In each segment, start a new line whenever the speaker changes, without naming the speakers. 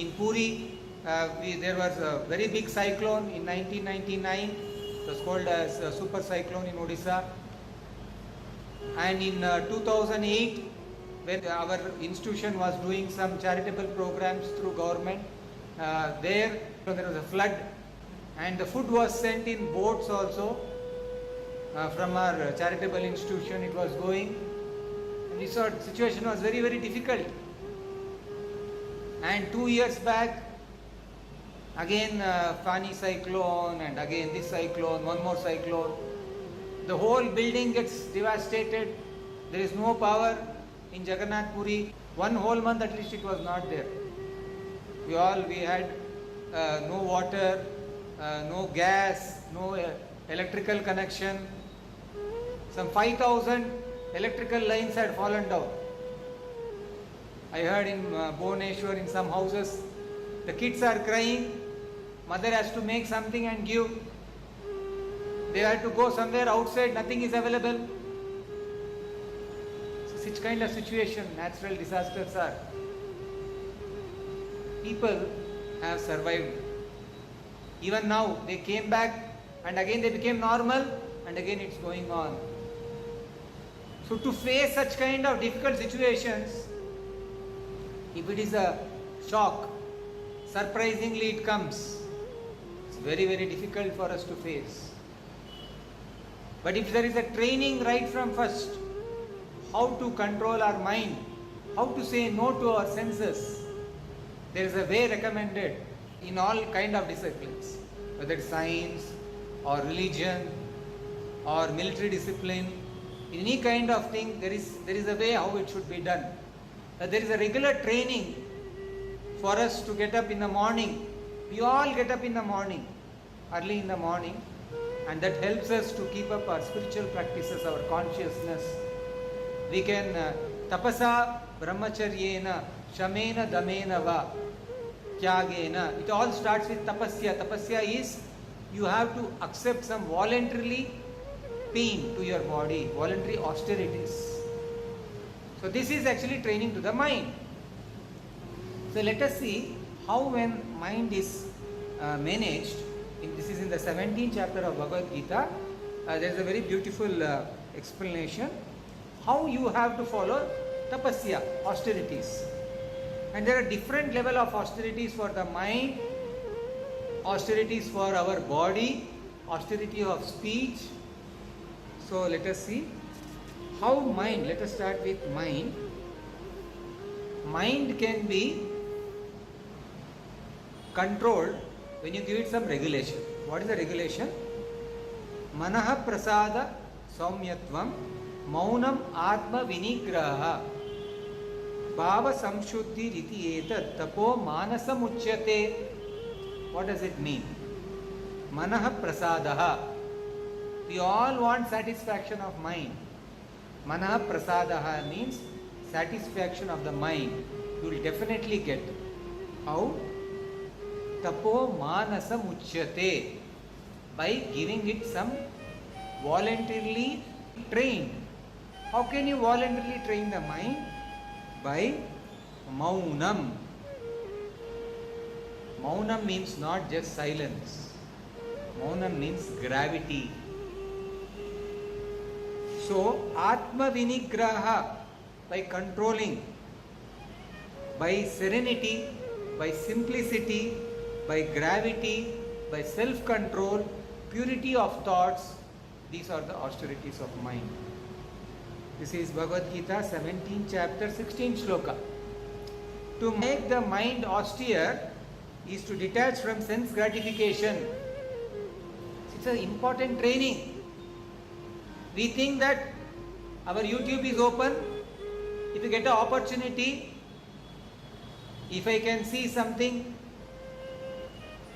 In Puri, there was a very big cyclone in 1999. It was called as a super cyclone in Odisha. And in 2008, when our institution was doing some charitable programs through government, there was a flood, and the food was sent in boats also from our charitable institution. It was going, and we saw the situation was very, very difficult. And 2 years back, again Fani cyclone, and again this cyclone, one more cyclone. The whole building gets devastated. There is no power in Jagannath Puri. 1 whole month at least it was not there. We had no water, no gas, no electrical connection. Some 5,000 electrical lines had fallen down. I heard in Bhubaneswar, in some houses, the kids are crying. Mother has to make something and give. They have to go somewhere outside, nothing is available. So such kind of situation natural disasters are. People have survived. Even now they came back and again they became normal and again it's going on. So to face such kind of difficult situations, if it is a shock, surprisingly it comes, it's very, very difficult for us to face. But if there is a training right from first, how to control our mind, how to say no to our senses, there is a way recommended in all kind of disciplines, whether it's science or religion or military discipline, in any kind of thing, there is a way how it should be done. There is a regular training for us to get up in the morning. We all get up in the morning, early in the morning, and that helps us to keep up our spiritual practices, our consciousness. We can tapasa brahmacharyena shamena damena va tyagena. It all starts with tapasya. Tapasya is you have to accept some voluntarily pain to your body, voluntary austerities. So this is actually training to the mind. So let us see how when mind is managed. This is in the 17th chapter of Bhagavad Gita. There is a very beautiful explanation how you have to follow tapasya, austerities. And there are different level of austerities for the mind, austerities for our body, austerity of speech. So let us see how mind, let us start with mind. Mind can be controlled when you give it some regulation. What is the regulation? Manaha prasada saumyatvam maunam atma vinigraha bhava samshuddhi riti etat tapo manasam uchyate. What does it mean? Manaha prasadaha. We all want satisfaction of mind. Manaha prasadaha means satisfaction of the mind. You will definitely get. How? Tapo manasam uchyate, by giving it some voluntarily trained. How can you voluntarily train the mind? By maunam. Maunam means not just silence. Maunam means gravity. So atma vinigraha, by controlling, by serenity, by simplicity, by gravity, by self-control, purity of thoughts, these are the austerities of mind. This is Bhagavad Gita 17th chapter 16th shloka. To make the mind austere is to detach from sense gratification. It's an important training. We think that our YouTube is open. If you get an opportunity, if I can see something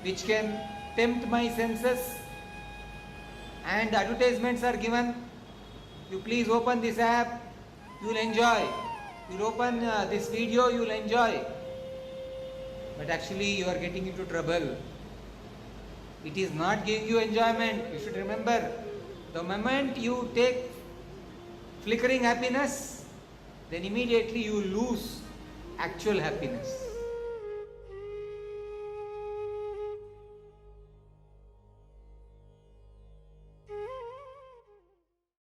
which can tempt my senses and advertisements are given, you please open this app, you will enjoy. You will open this video, you will enjoy. But actually you are getting into trouble. It is not giving you enjoyment. You should remember, the moment you take flickering happiness, then immediately you lose actual happiness.